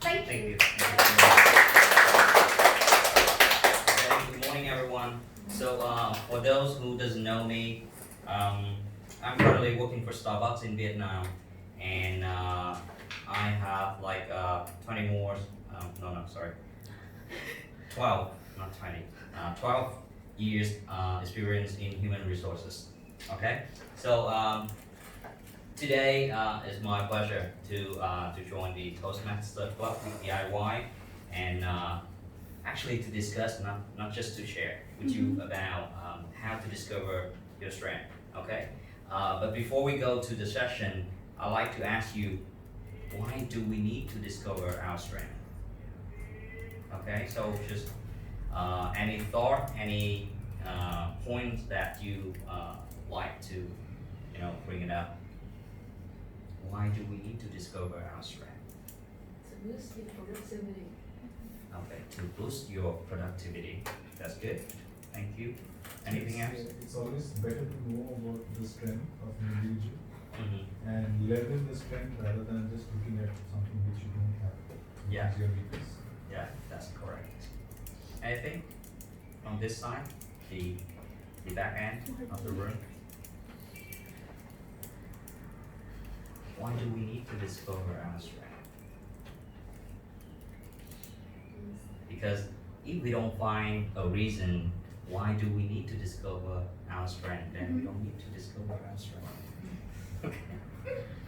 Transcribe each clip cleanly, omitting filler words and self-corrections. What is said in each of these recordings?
Thank Thank you. you. Okay, good morning, everyone. So, for those who doesn't know me, I'm currently working for Starbucks in Vietnam, and I have like 20 more. No, sorry, 12, not 20. 12 years experience in human resources. Okay, so today it's my pleasure to join the Toastmaster Club with EIY, and actually to discuss, not just to share with you about how to discover your strength. Okay, but before we go to the session, I'd like to ask you, why do we need to discover our strength? Okay, so just any thought, any points that you like to bring it up. Why do we need to discover our strength? To boost your productivity. Okay, to boost your productivity. That's good. Thank you. Anything else? It's always better to know about the strength of an individual Mm-hmm. and leverage the strength rather than just looking at something which you don't have, which Yeah. is your weakness. Yeah, that's correct. Anything on this side, the back end of the room? Why do we need to discover our strength? Because if we don't find a reason why do we need to discover our strength, then we don't need to discover our strength. Okay,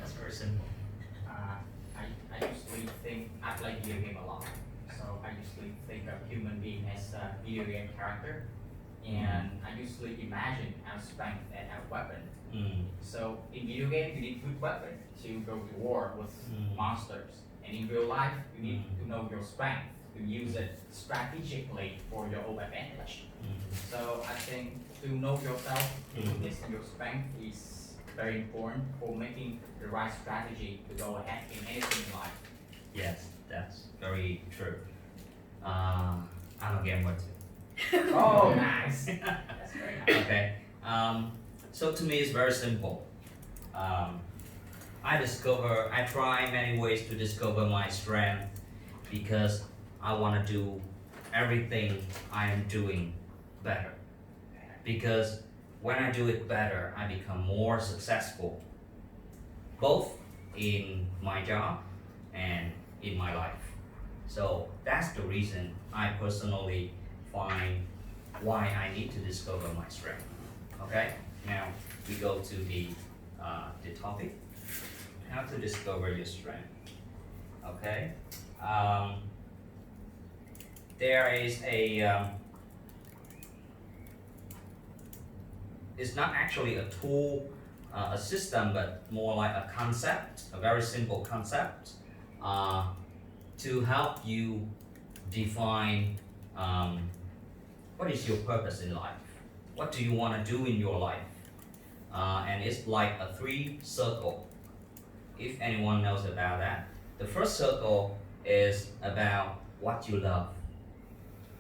that's very simple. I usually think I play video game a lot, so I usually think of human being as a video game character, and I usually imagine our strength and our weapon. Mm. So in video game, you need good weapon to go to war with monsters, and in real life, you need to know your strength to use it strategically for your own advantage. So I think to know yourself, weakness and your strength is very important for making the right strategy to go ahead in anything in life. Yes, that's very true. I'm a gamer too. Oh, nice. That's very nice. Okay. So to me, it's very simple. I try many ways to discover my strength because I want to do everything I am doing better. Because when I do it better, I become more successful, both in my job and in my life. So that's the reason I personally find why I need to discover my strength. Okay, now we go to the topic, how to discover your strength. Okay, there is it's not actually a tool, a system, but more like a concept, a very simple concept, to help you define what is your purpose in life. What do you want to do in your life? And it's like a 3-circle. If anyone knows about that, the first circle is about what you love.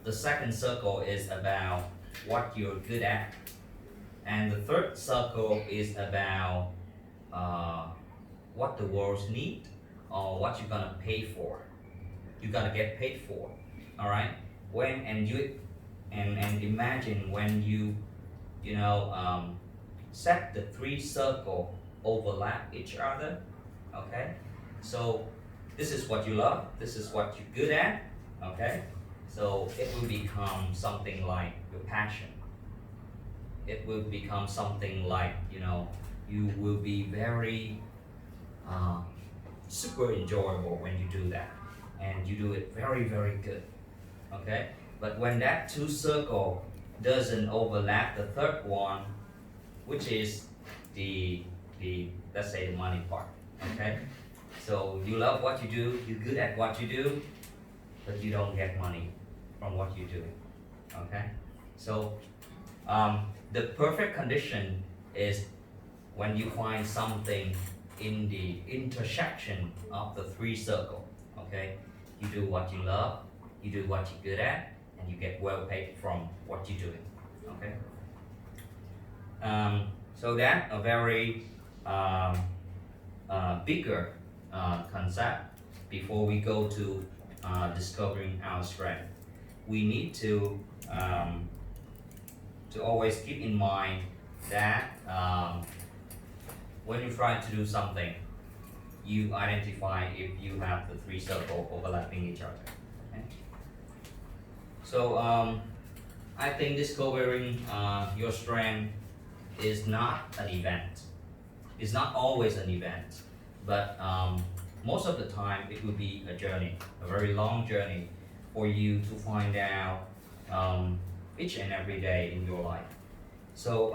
The second circle is about what you're good at. And the third circle is about what the world needs or what you're gonna pay for. You're gonna get paid for. All right. When and imagine when you set the 3 circle overlap each other. Okay. So this is what you love. This is what you're good at. Okay. So it will become something like your passion. It will become something like you will be very super enjoyable when you do that, and you do it very very good. Okay, but when that 2 circle doesn't overlap the third one, which is the let's say the money part. Okay, so you love what you do, you're good at what you do, but you don't get money from what you're doing. Okay, so the perfect condition is when you find something in the intersection of the 3 circle. Okay, you do what you love, you do what you're good at, and you get well paid from what you're doing. Okay, so that a very bigger concept before we go to discovering our strength, we need to always keep in mind that when you try to do something, you identify if you have the three circles overlapping each other. Okay? So I think discovering your strength is not an event. It's not always an event, but most of the time it will be a journey, a very long journey for you to find out each and every day in your life. So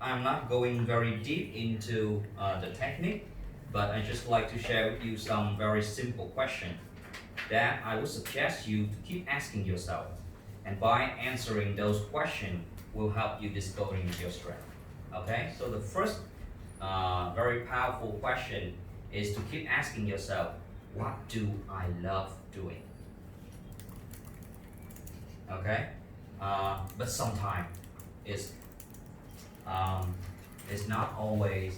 I'm not going very deep into the technique, but I just like to share with you some very simple questions that I would suggest you to keep asking yourself. And by answering those questions will help you discovering your strength. Okay, so the first very powerful question is to keep asking yourself, what do I love doing? Okay, but sometimes it's not always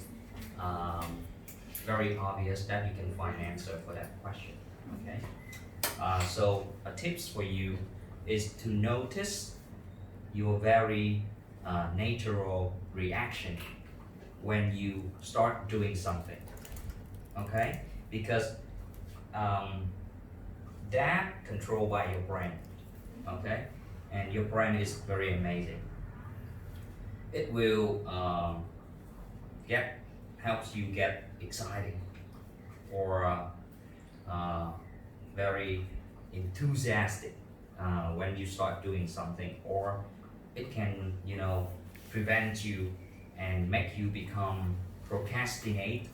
very obvious that you can find an answer for that question. Okay, so a tips for you is to notice your very natural reaction when you start doing something. Okay, because that controlled by your brain. Okay, and your brain is very amazing. It will helps you get excited or very enthusiastic when you start doing something, or it can prevent you and make you become procrastinate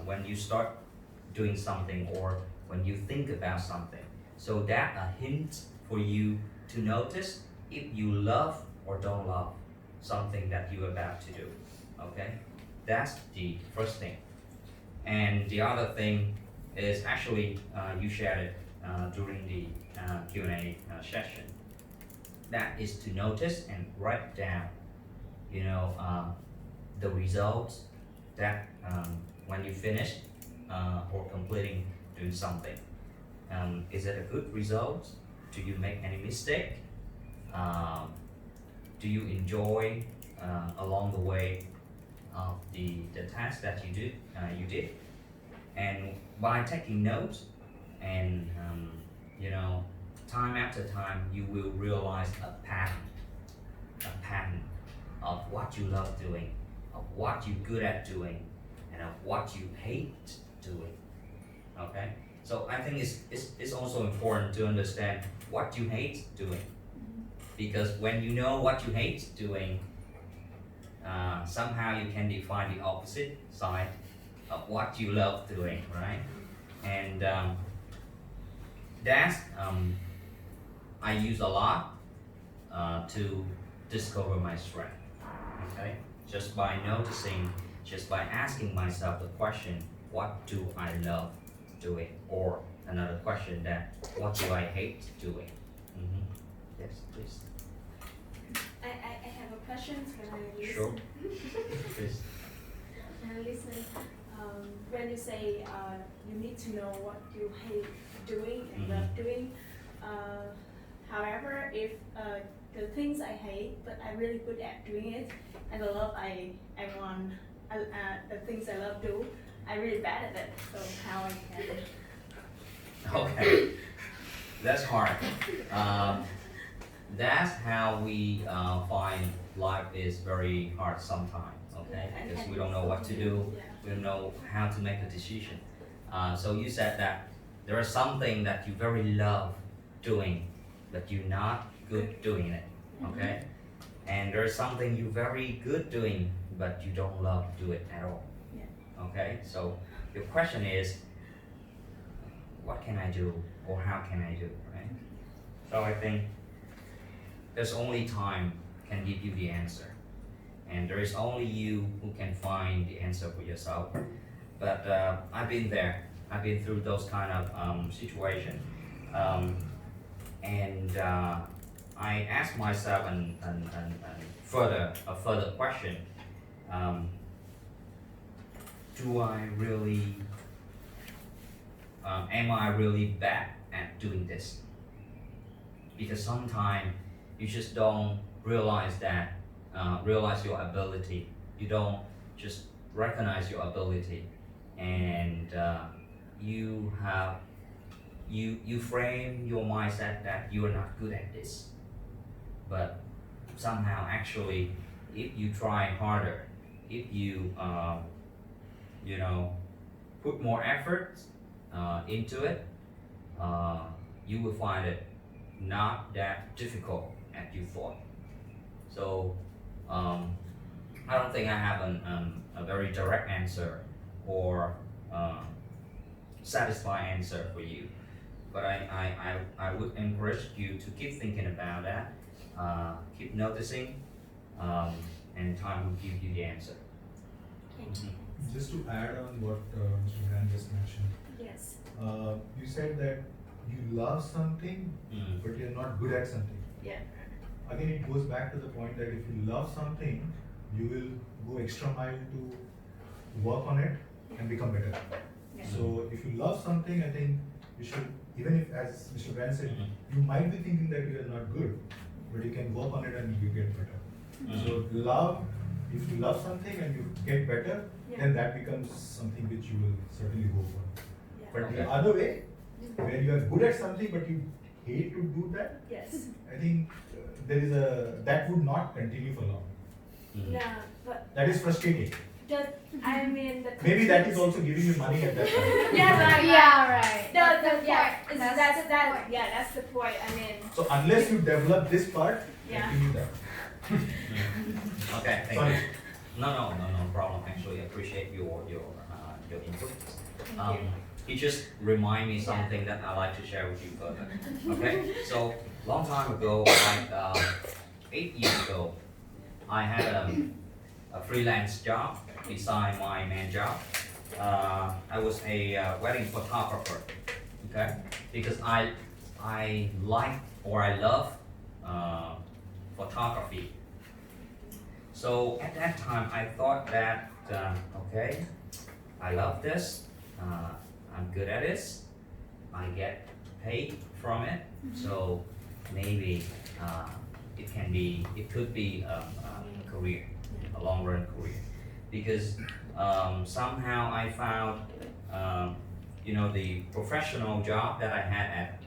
when you start doing something or when you think about something. So that a hint for you to notice if you love or don't love something that you're about to do. Okay, that's the first thing. And the other thing is actually you shared it during the Q&A session. That is to notice and write down, the results that when you finish or completing doing something. Is it a good result? Do you make any mistake? Do you enjoy along the way of the task that you did? And by taking notes and time after time, you will realize a pattern of what you love doing, of what you're good at doing, and of what you hate doing. Okay, so I think it's also important to understand what you hate doing, because when you know what you hate doing, somehow you can define the opposite side of what you love doing, right? And that's I use a lot to discover my strength. Okay, just by noticing, just by asking myself the question, what do I love doing? Or another question, that what do I hate doing? Yes, please. I have a question. Can I listen? Sure. Please. Listen. When you say you need to know what you hate doing and love doing, however, if the things I hate but I'm really good at doing it, and the love I want, the things I love do, I'm really bad at it. So how I can? Okay, that's hard. That's how we find life is very hard sometimes. Okay, because we don't know what to do, we don't know how to make a decision. So you said that there is something that you very love doing, but you're not good doing it. Okay, and there's something you very good doing, but you don't love to do it at all. Okay, so your question is, what can I do, or how can I do, right? So I think there's only time can give you the answer, and there is only you who can find the answer for yourself. But I've been there, I've been through those kind of situations, and I asked myself a further question. Do I really am I really bad at doing this? Because sometimes you just don't realize that, realize your ability. You don't just recognize your ability, and you have you frame your mindset that you are not good at this. But somehow, actually, if you try harder, if you you know put more effort into it, you will find it not that difficult as you thought. So I don't think I have a very direct answer or satisfying answer for you, but I would encourage you to keep thinking about that, keep noticing, and time will give you the answer. Thank you. Just to add on what Mr. Han just mentioned, Yes. you said that you love something, Mm. but you're not good at something. Yeah. Again, it goes back to the point that if you love something, you will go extra mile to work on it and become better. Yeah. So if you love something, I think you should, even if, as Mr. Van said, Mhm. you might be thinking that you are not good, but you can work on it and you get better. Mhm. So if you love something and you get better, Yeah. then that becomes something which you will certainly go for. Yeah. But Okay. the other way, where you are good at something but you hate to do that, Yes. I think that would not continue for long. Mhm. Yeah, but That is frustrating. I mean the Maybe that is also giving you money at that time. Yeah, right. Yeah, right. No, That's the, yeah, point. that's the that. point. Yeah, that's the point. I mean, So unless you develop this part, Yeah. continue that. Mhm. Okay, thank Sorry. you. No problem. Actually, I appreciate your input. thank you. It just remind me something that I like to share with you further. Okay, so long time ago, like 8 years ago, I had a freelance job beside my main job. I was a wedding photographer. Okay, because I like or I love photography. So at that time, I thought that okay, I love this. I'm good at this. I get paid from it. So maybe it could be a career, a long run career, because somehow I found the professional job that I had at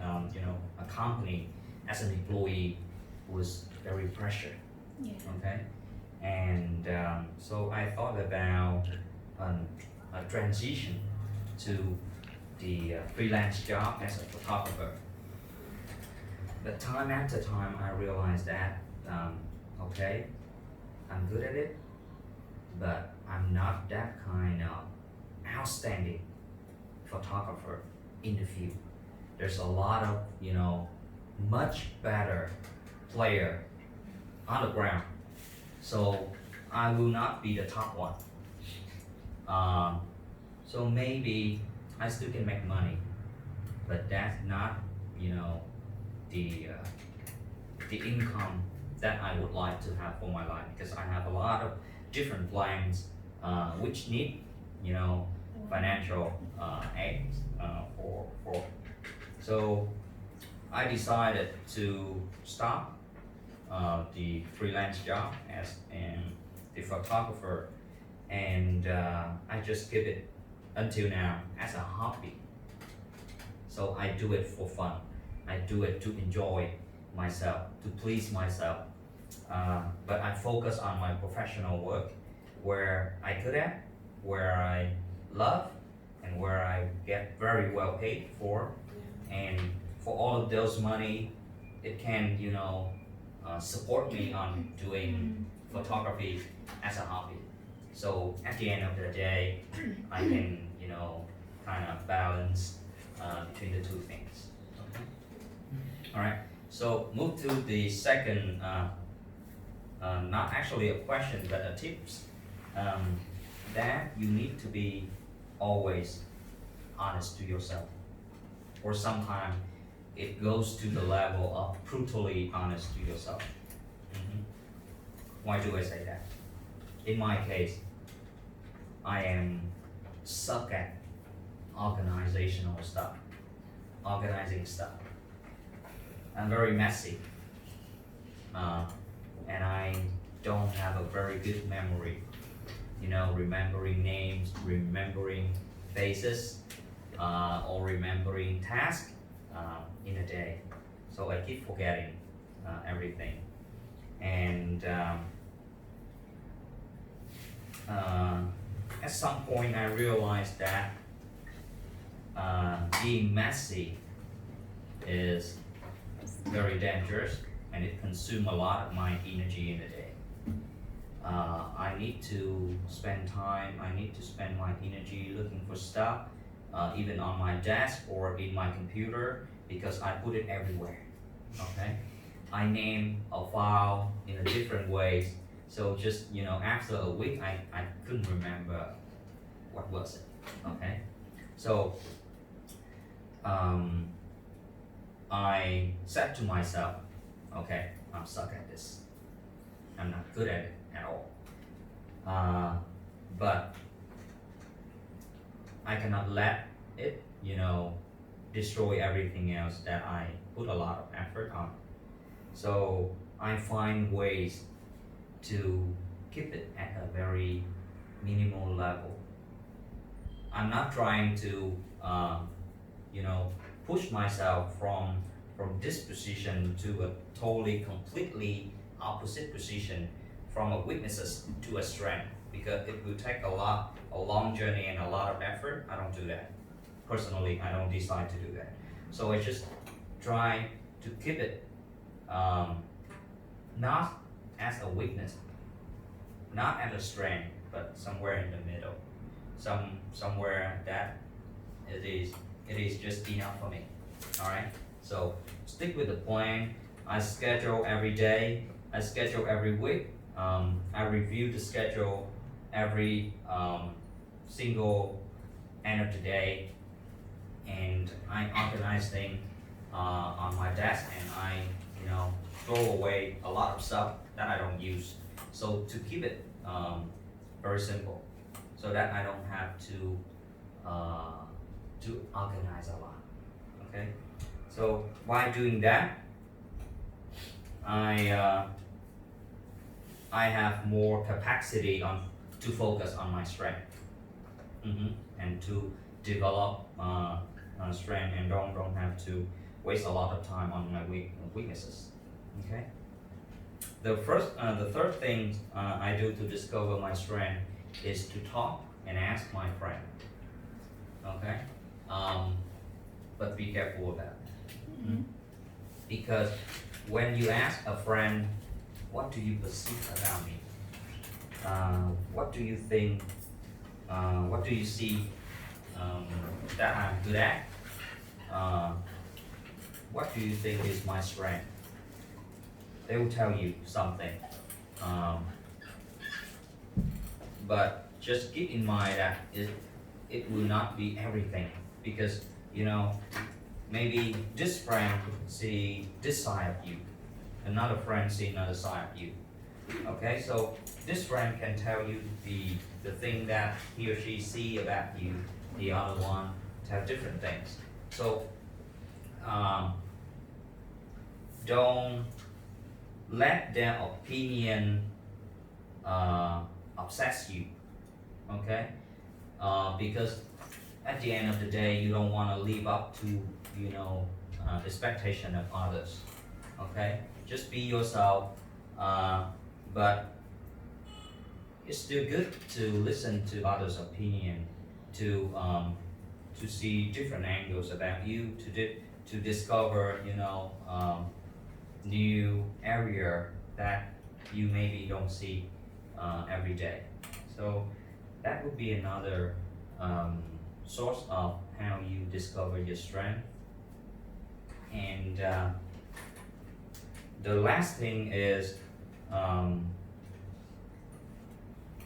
a company as an employee was very pressured. Yeah. Okay, and so I thought about a transition to the freelance job as a photographer. But time after time, I realized that okay, I'm good at it, but I'm not that kind of outstanding photographer in the field. There's a lot of much better player on the ground, so I will not be the top one. So maybe I still can make money, but that's not the income that I would like to have for my life, because I have a lot of different plans which need financial aid for. So I decided to stop the freelance job as the photographer, and I just keep it until now as a hobby. So I do it for fun. I do it to enjoy myself, to please myself. But I focus on my professional work, where I good at, where I love, and where I get very well paid for. And for all of those money, it can support me on doing photography as a hobby. So at the end of the day, I can kind of balance between the two things. Okay. All right. So move to the second, not actually a question, but a tips. That you need to be always honest to yourself, or sometimes it goes to the level of brutally honest to yourself. Mhm. Why do I say that? In my case, I am suck at organizational stuff, organizing stuff. I'm very messy, and I don't have a very good memory. You know, remembering names, remembering faces, or remembering tasks in a day. So I keep forgetting everything. And at some point I realized that being messy is very dangerous, and it consumes a lot of my energy in a day. I need to spend time, I need to spend my energy looking for stuff, even on my desk or in my computer, because I put it everywhere. Okay, I name a file in a different ways, so just, you know, after a week I couldn't remember what was it. Okay, so I said to myself, okay, I'm stuck at this, I'm not good at it at all, but I cannot let it, you know, destroy everything else that I put a lot of effort on. So I find ways to keep it at a very minimal level. I'm not trying to, you know, push myself from this position to a totally, completely opposite position, from a weaknesses to a strength, because it will take a long journey and a lot of effort. I don't do that. Personally, I don't decide to do that. So I just try to keep it not as a weakness, not as a strength, but somewhere in the middle, somewhere that it is just enough for me. All right. So stick with the plan. I schedule every day. I schedule every week. I review the schedule every single end of the day, and I organize things on my desk, and I, you know, throw away a lot of stuff that I don't use. So to keep it very simple, so that I don't have to organize a lot. Okay, so by doing that, I have more capacity to focus on my strength, and to develop strength, and don't have to waste a lot of time on my weaknesses. Okay. The third thing I do to discover my strength is to talk and ask my friend. Okay. But be careful of that. Because when you ask a friend, what do you perceive about me? What do you think? What do you see that I'm good at? What do you think is my strength? They will tell you something. But just keep in mind that it will not be everything, because, you know, maybe this friend see this side of you, another friend see another side of you. Okay, so this friend can tell you the thing that he or she see about you, the other one tell different things. So don't let their opinion obsess you. Okay, because at the end of the day, you don't want to live up to, you know, expectation of others. Okay, just be yourself, but it's still good to listen to others' opinion, to see different angles about you, to discover, you know, new area that you maybe don't see every day. So that would be another source of how you discover your strength. And the last thing is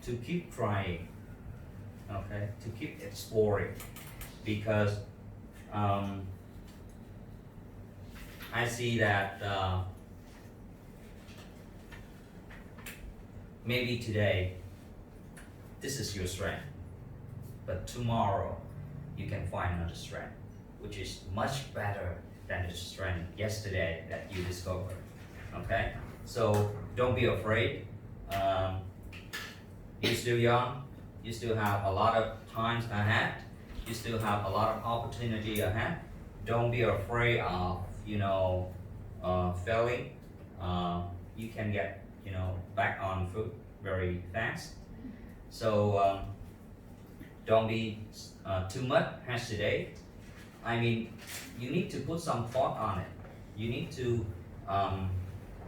to keep trying, okay, to keep exploring, because I see that maybe today this is your strength, but tomorrow you can find another strength, which is much better than the strength yesterday that you discovered. Okay, so don't be afraid. You're still young. You still have a lot of times ahead. You still have a lot of opportunity ahead. Don't be afraid of failing. You can get back on foot very fast. So don't be too much hesitate. I mean, you need to put some thought on it. You need to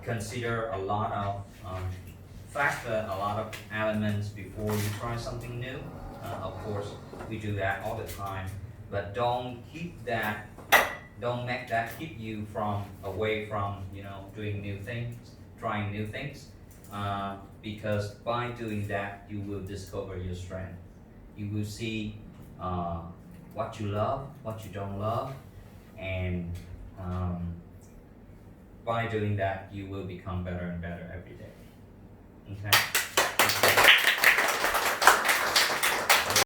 consider a lot of factor, a lot of elements before you try something new. Of course, we do that all the time, but don't make that keep you away from doing new things, trying new things, because by doing that you will discover your strength. You will see what you love, what you don't love, and by doing that you will become better and better every day. Okay.